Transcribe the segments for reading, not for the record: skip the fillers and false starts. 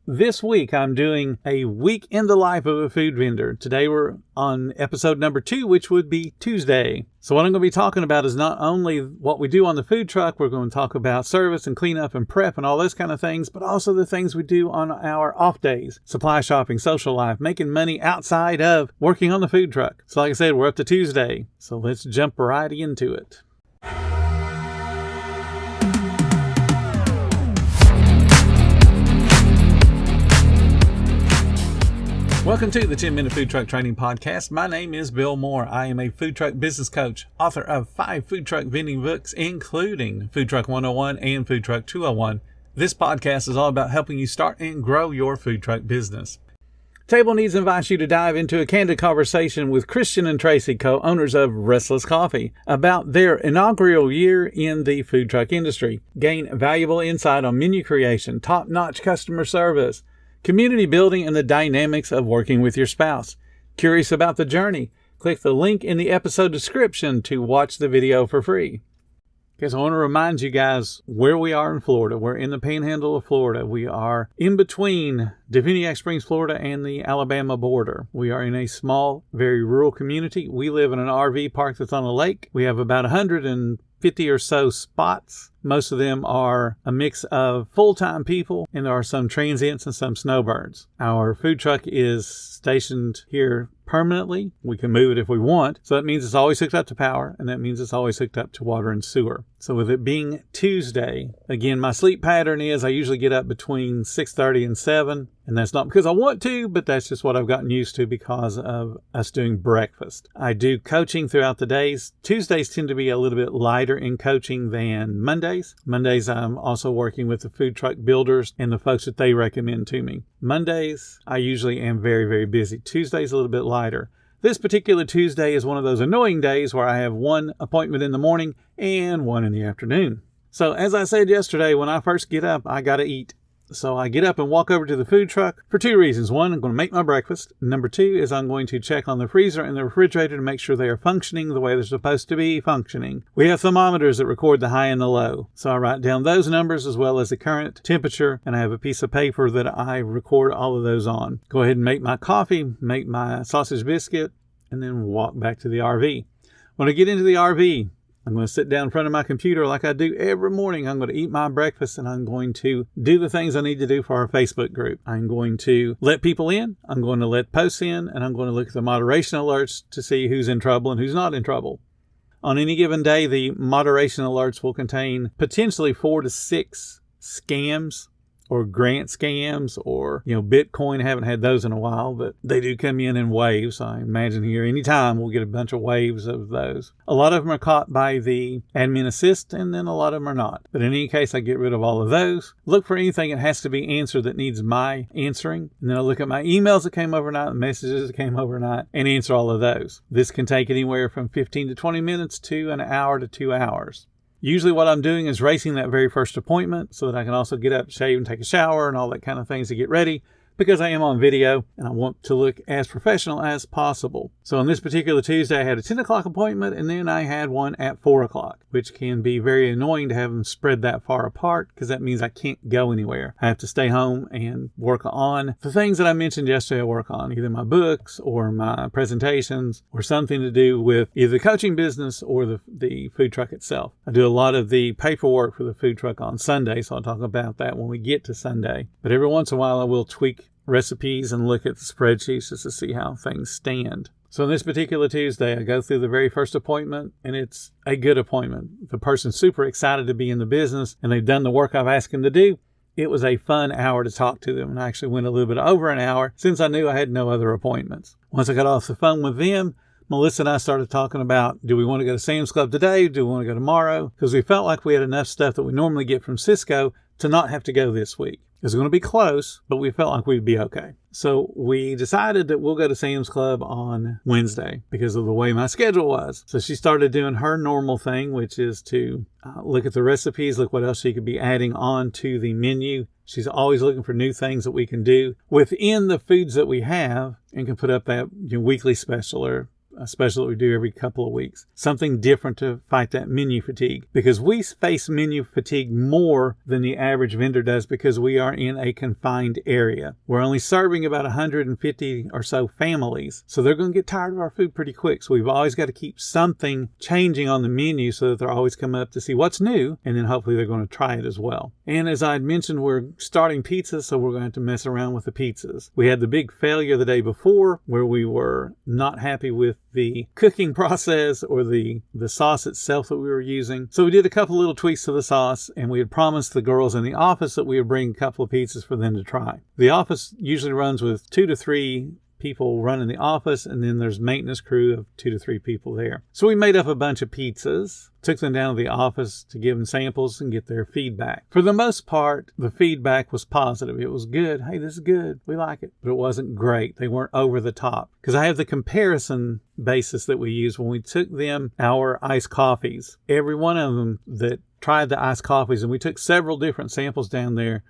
This week, I'm doing a week in the life of a food vendor. Today, we're on episode number 2, which would be Tuesday. So what I'm going to be talking about is not only what we do on the food truck, we're going to talk about service and cleanup and prep and all those kind of things, but also the things we do on our off days, supply shopping, social life, making money outside of working on the food truck. So like I said, we're up to Tuesday. So let's jump right into it. Welcome to the 10-Minute Food Truck Training Podcast. My name is Bill Moore. I am a food truck business coach, author of 5 food truck vending books, including Food Truck 101 and Food Truck 201. This podcast is all about helping you start and grow your food truck business. Table Needs invites you to dive into a candid conversation with Christian and Tracy, co-owners of Restless Coffee, about their inaugural year in the food truck industry. Gain valuable insight on menu creation, top-notch customer service, community building, and the dynamics of working with your spouse. Curious about the journey? Click the link in the episode description to watch the video for free. Okay, so I want to remind you guys where we are in Florida. We're in the panhandle of Florida. We are in between Diviniac Springs, Florida and the Alabama border. We are in a small, very rural community. We live in an RV park that's on a lake. We have about 150 or so spots. Most of them are a mix of full-time people, and there are some transients and some snowbirds. Our food truck is stationed here permanently. We can move it if we want. So that means it's always hooked up to power, and that means it's always hooked up to water and sewer. So with it being Tuesday, again, my sleep pattern is I usually get up between 6:30 and 7. And that's not because I want to, but that's just what I've gotten used to because of us doing breakfast. I do coaching throughout the days. Tuesdays tend to be a little bit lighter in coaching than Mondays. Mondays, I'm also working with the food truck builders and the folks that they recommend to me. Mondays, I usually am very, very busy. Tuesdays, a little bit lighter. This particular Tuesday is one of those annoying days where I have one appointment in the morning and one in the afternoon. So as I said yesterday, when I first get up, I got to eat. So I get up and walk over to the food truck for 2 reasons. One, I'm going to make my breakfast. Number 2 is I'm going to check on the freezer and the refrigerator to make sure they are functioning the way they're supposed to be functioning. We have thermometers that record the high and the low. So I write down those numbers as well as the current temperature, and I have a piece of paper that I record all of those on. Go ahead and make my coffee, make my sausage biscuit, and then walk back to the RV. When I get into the RV, I'm going to sit down in front of my computer like I do every morning. I'm going to eat my breakfast, and I'm going to do the things I need to do for our Facebook group. I'm going to let people in. I'm going to let posts in, and I'm going to look at the moderation alerts to see who's in trouble and who's not in trouble. On any given day, the moderation alerts will contain potentially 4 to 6 scams or grant scams or, Bitcoin. I haven't had those in a while, but they do come in waves. I imagine here anytime we'll get a bunch of waves of those. A lot of them are caught by the admin assist, and then a lot of them are not. But in any case, I get rid of all of those. Look for anything that has to be answered that needs my answering. And then I look at my emails that came overnight, the messages that came overnight, and answer all of those. This can take anywhere from 15 to 20 minutes to an hour to 2 hours. Usually what I'm doing is racing that very first appointment so that I can also get up, shave, and take a shower and all that kind of things to get ready, because I am on video and I want to look as professional as possible. So on this particular Tuesday, I had a 10 o'clock appointment, and then I had one at 4 o'clock, which can be very annoying to have them spread that far apart because that means I can't go anywhere. I have to stay home and work on the things that I mentioned yesterday. I work on either my books or my presentations or something to do with either the coaching business or the food truck itself. I do a lot of the paperwork for the food truck on Sunday, so I'll talk about that when we get to Sunday. But every once in a while, I will tweak recipes and look at the spreadsheets just to see how things stand. So on this particular Tuesday, I go through the very first appointment, and it's a good appointment. The person's super excited to be in the business, and they've done the work I've asked them to do. It was a fun hour to talk to them, and I actually went a little bit over an hour since I knew I had no other appointments. Once I got off the phone with them, Melissa and I started talking about, do we want to go to Sam's Club today? Do we want to go tomorrow? Because we felt like we had enough stuff that we normally get from Cisco to not have to go this week. It was going to be close, but we felt like we'd be okay. So we decided that we'll go to Sam's Club on Wednesday because of the way my schedule was. So she started doing her normal thing, which is to look at the recipes, look what else she could be adding on to the menu. She's always looking for new things that we can do within the foods that we have and can put up that weekly special or a special that we do every couple of weeks. Something different to fight that menu fatigue, because we face menu fatigue more than the average vendor does because we are in a confined area. We're only serving about 150 or so families, so they're going to get tired of our food pretty quick. So we've always got to keep something changing on the menu so that they're always coming up to see what's new, and then hopefully they're going to try it as well. And as I had mentioned, we're starting pizzas, so we're going to have to mess around with the pizzas. We had the big failure the day before where we were not happy with the cooking process or the sauce itself that we were using. So we did a couple little tweaks to the sauce, and we had promised the girls in the office that we would bring a couple of pizzas for them to try. The office usually runs with 2 to 3 people running the office, and then there's maintenance crew of 2 to 3 people there. So we made up a bunch of pizzas, took them down to the office to give them samples and get their feedback. For the most part, the feedback was positive. It was good. Hey, this is good. We like it. But it wasn't great. They weren't over the top. Because I have the comparison basis that we use when we took them our iced coffees. Every one of them that tried the iced coffees, and we took several different samples down there,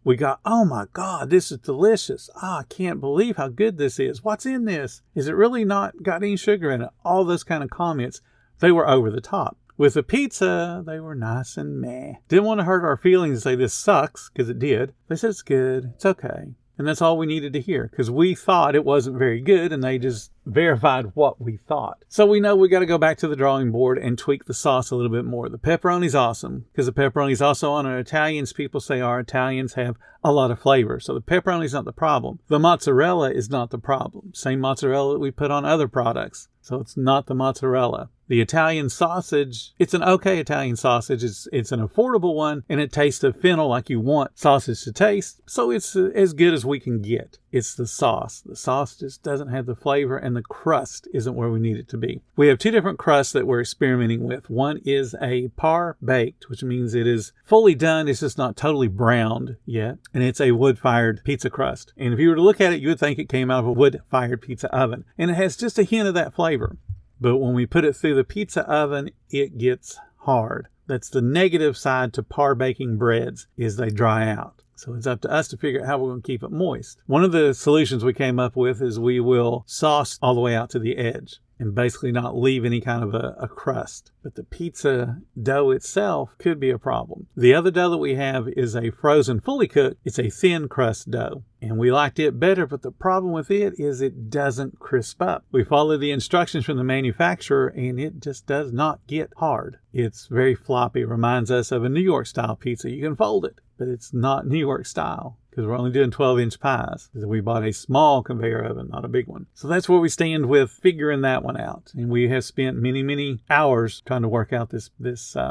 we got, oh my God, this is delicious. I can't believe how good this is. What's in this? Is it really not got any sugar in it? All those kind of comments, they were over the top. With the pizza, they were nice and meh. Didn't want to hurt our feelings and say this sucks, because it did. They said it's good, it's okay. And that's all we needed to hear, because we thought it wasn't very good, and they just verified what we thought. So we know we got to go back to the drawing board and tweak the sauce a little bit more. The pepperoni's awesome, because the pepperoni's also on our Italians. People say our Italians have a lot of flavor. So the pepperoni's not the problem. The mozzarella is not the problem. Same mozzarella that we put on other products. So it's not the mozzarella. The Italian sausage, it's an okay Italian sausage. It's an affordable one, and it tastes of fennel like you want sausage to taste. So it's as good as we can get. It's the sauce. The sauce just doesn't have the flavor, and the crust isn't where we need it to be. We have 2 different crusts that we're experimenting with. One is a par baked, which means it is fully done. It's just not totally browned yet. And it's a wood-fired pizza crust. And if you were to look at it, you would think it came out of a wood-fired pizza oven. And it has just a hint of that flavor. But when we put it through the pizza oven, it gets hard. That's the negative side to par baking breads, is they dry out. So it's up to us to figure out how we're going to keep it moist. One of the solutions we came up with is we will sauce all the way out to the edge and basically not leave any kind of a crust. But the pizza dough itself could be a problem. The other dough that we have is a frozen, fully cooked. It's a thin crust dough. And we liked it better, but the problem with it is it doesn't crisp up. We follow the instructions from the manufacturer, and it just does not get hard. It's very floppy. It reminds us of a New York style pizza. You can fold it, but it's not New York style, because we're only doing 12-inch pies. We bought a small conveyor oven, not a big one. So that's where we stand with figuring that one out. And we have spent many, many hours trying to work out this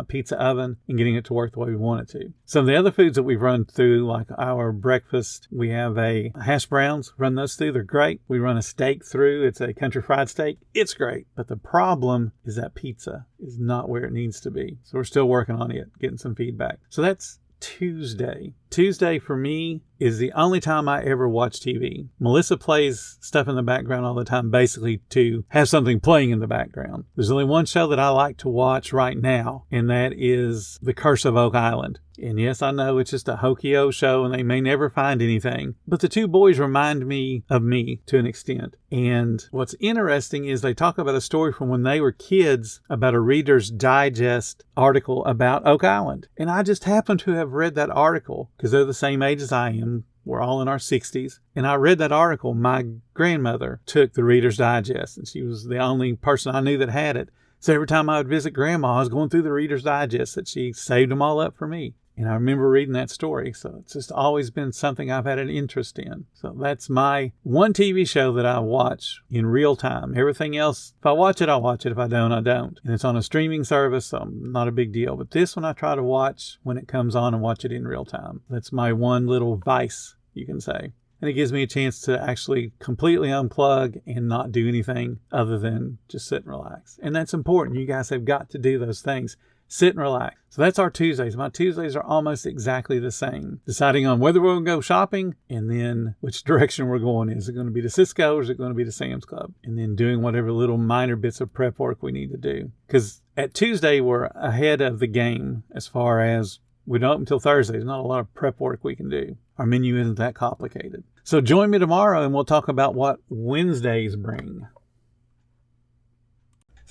pizza oven and getting it to work the way we want it to. Some of the other foods that we've run through, like our breakfast, we have a hash browns. Run those through. They're great. We run a steak through. It's a country fried steak. It's great. But the problem is that pizza is not where it needs to be. So we're still working on it, getting some feedback. So that's Tuesday. Tuesday for me is the only time I ever watch TV. Melissa plays stuff in the background all the time, basically to have something playing in the background. There's only one show that I like to watch right now, and that is The Curse of Oak Island. And yes, I know it's just a hokey-o show and they may never find anything, but the 2 boys remind me of me to an extent. And what's interesting is they talk about a story from when they were kids about a Reader's Digest article about Oak Island. And I just happen to have read that article because they're the same age as I am. We're all in our 60s. And I read that article. My grandmother took the Reader's Digest, and she was the only person I knew that had it. So every time I would visit Grandma, I was going through the Reader's Digest that she saved them all up for me. And I remember reading that story. So it's just always been something I've had an interest in. So that's my one TV show that I watch in real time. Everything else, if I watch it, I'll watch it. If I don't, I don't. And it's on a streaming service, so not a big deal. But this one I try to watch when it comes on and watch it in real time. That's my one little vice, you can say. And it gives me a chance to actually completely unplug and not do anything other than just sit and relax. And that's important. You guys have got to do those things. Sit and relax. So that's our Tuesdays. My Tuesdays are almost exactly the same. Deciding on whether we're going to go shopping and then which direction we're going. Is it going to be to Cisco or is it going to be to Sam's Club? And then doing whatever little minor bits of prep work we need to do. Because at Tuesday, we're ahead of the game as far as we don't open until Thursday. There's not a lot of prep work we can do. Our menu isn't that complicated. So join me tomorrow and we'll talk about what Wednesdays bring.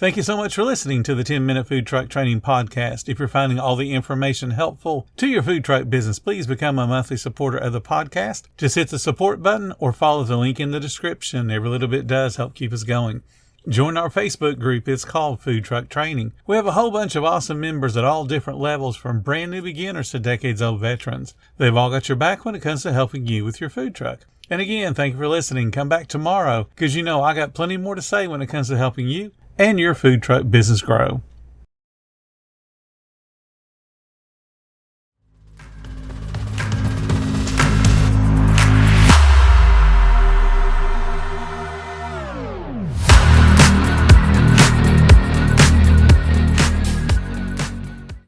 Thank you so much for listening to the 10-Minute Food Truck Training Podcast. If you're finding all the information helpful to your food truck business, please become a monthly supporter of the podcast. Just hit the support button or follow the link in the description. Every little bit does help keep us going. Join our Facebook group. It's called Food Truck Training. We have a whole bunch of awesome members at all different levels, from brand new beginners to decades-old veterans. They've all got your back when it comes to helping you with your food truck. And again, thank you for listening. Come back tomorrow because I got plenty more to say when it comes to helping you and your food truck business grow.